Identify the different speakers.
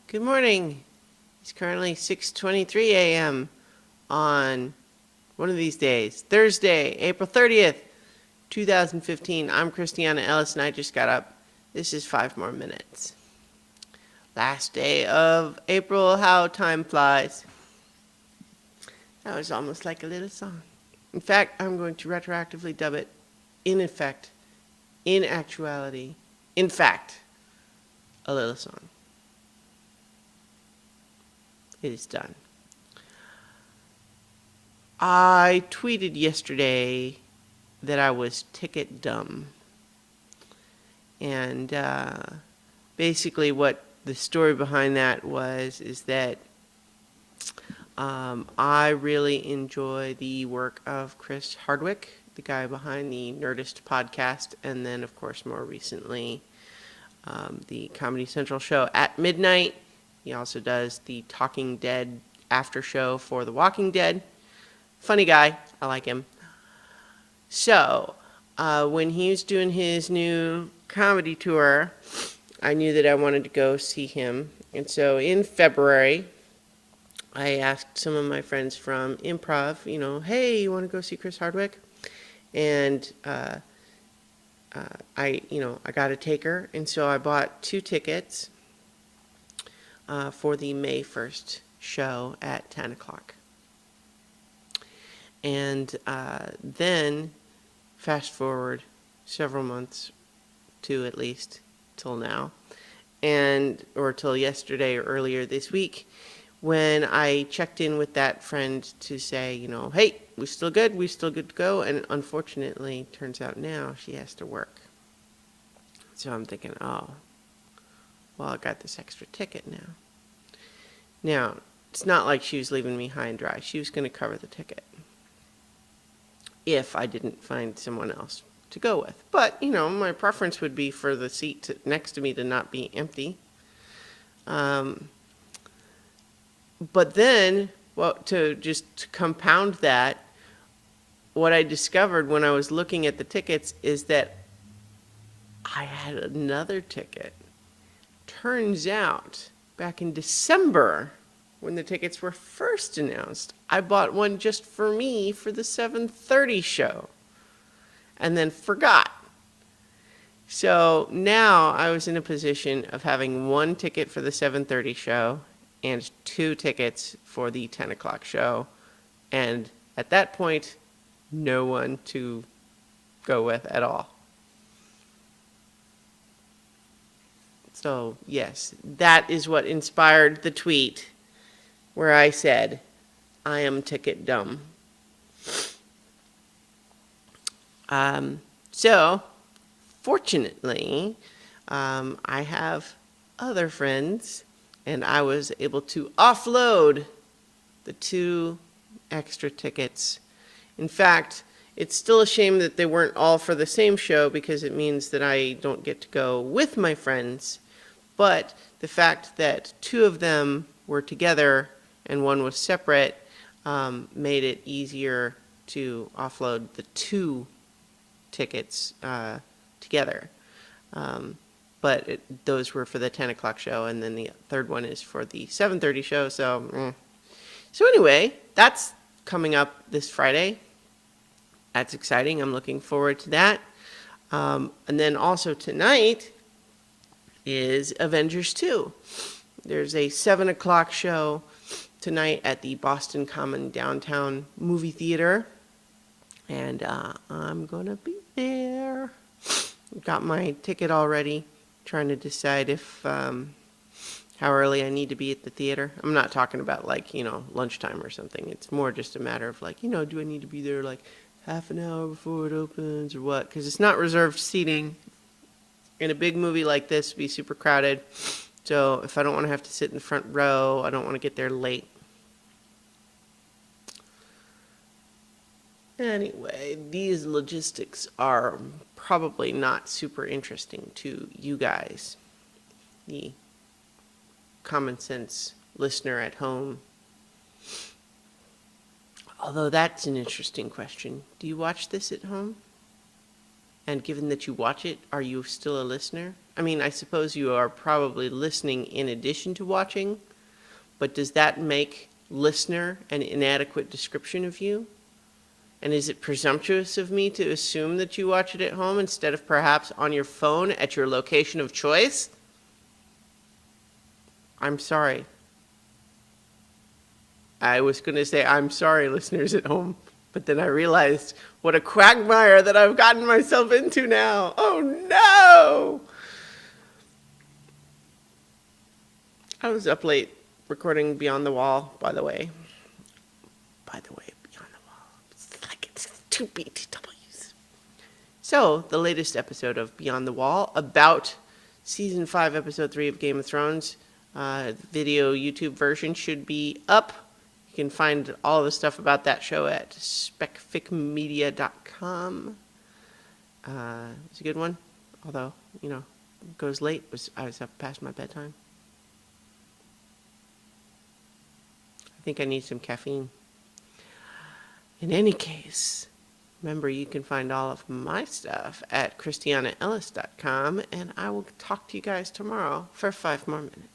Speaker 1: Good morning. It's currently 6:23 a.m. on one of these days, Thursday, April 30th, 2015. I'm Christiana Ellis and I just got up. This is 5 more minutes. Last day of April, how time flies. That was almost like a little song. In fact, I'm going to retroactively dub it in effect, in actuality, in fact, a little song. It is done. I tweeted yesterday that I was ticket dumb. And basically what the story behind that is that I really enjoy the work of Chris Hardwick, the guy behind the Nerdist podcast, and then, of course, more recently, the Comedy Central show At Midnight. He also does the Talking Dead after show for The Walking Dead. Funny guy. I like him. So, when he was doing his new comedy tour, I knew that I wanted to go see him. And so in February, I asked some of my friends from improv, hey, you want to go see Chris Hardwick? And I got a taker. And so I bought 2 tickets for the May 1st show at 10 o'clock. And then, fast forward several months to at least till now, or till yesterday or earlier this week, when I checked in with that friend to say, hey, we still good to go, and unfortunately, turns out now she has to work. So I'm thinking, oh, well, I got this extra ticket now. Now, it's not like she was leaving me high and dry. She was going to cover the ticket if I didn't find someone else to go with. But, my preference would be for the seat next to me to not be empty. But then, to compound that, what I discovered when I was looking at the tickets is that I had another ticket. Turns out, back in December, when the tickets were first announced, I bought one just for me for the 7:30 show, and then forgot. So now I was in a position of having 1 ticket for the 7:30 show and 2 tickets for the 10 o'clock show, and at that point, no one to go with at all. So yes, that is what inspired the tweet where I said, I am ticket dumb. So, fortunately, I have other friends, and I was able to offload the 2 extra tickets. In fact, it's still a shame that they weren't all for the same show, because it means that I don't get to go with my friends. But the fact that 2 of them were together and 1 was separate made it easier to offload the 2 tickets together. But those were for the 10 o'clock show, and then the third one is for the 7:30 show. So anyway, that's coming up this Friday. That's exciting. I'm looking forward to that. And then also tonight is Avengers 2. There's a 7 o'clock show tonight at the Boston Common Downtown Movie Theater, and I'm gonna be there. Got my ticket already, trying to decide if how early I need to be at the theater. I'm not talking about lunchtime or something. It's more just a matter of do I need to be there half an hour before it opens or what? Because it's not reserved seating. In a big movie like this, it'd be super crowded. So if I don't want to have to sit in the front row, I don't want to get there late. Anyway, these logistics are probably not super interesting to you guys, the common sense listener at home. Although that's an interesting question. Do you watch this at home? And given that you watch it, are you still a listener? I mean, I suppose you are probably listening in addition to watching, but does that make listener an inadequate description of you? And is it presumptuous of me to assume that you watch it at home instead of perhaps on your phone at your location of choice? I'm sorry. I was going to say, I'm sorry, listeners at home, but then I realized what a quagmire that I've gotten myself into now. Oh no! I was up late recording Beyond the Wall, by the way. Beyond the Wall. It's like it's two BTWs. So, the latest episode of Beyond the Wall about Season 5, Episode 3 of Game of Thrones. Video YouTube version should be up. You can find all the stuff about that show at specficmedia.com. It's a good one, although, it goes late. I was up past my bedtime. I think I need some caffeine. In any case, remember you can find all of my stuff at christianaellis.com, and I will talk to you guys tomorrow for 5 more minutes.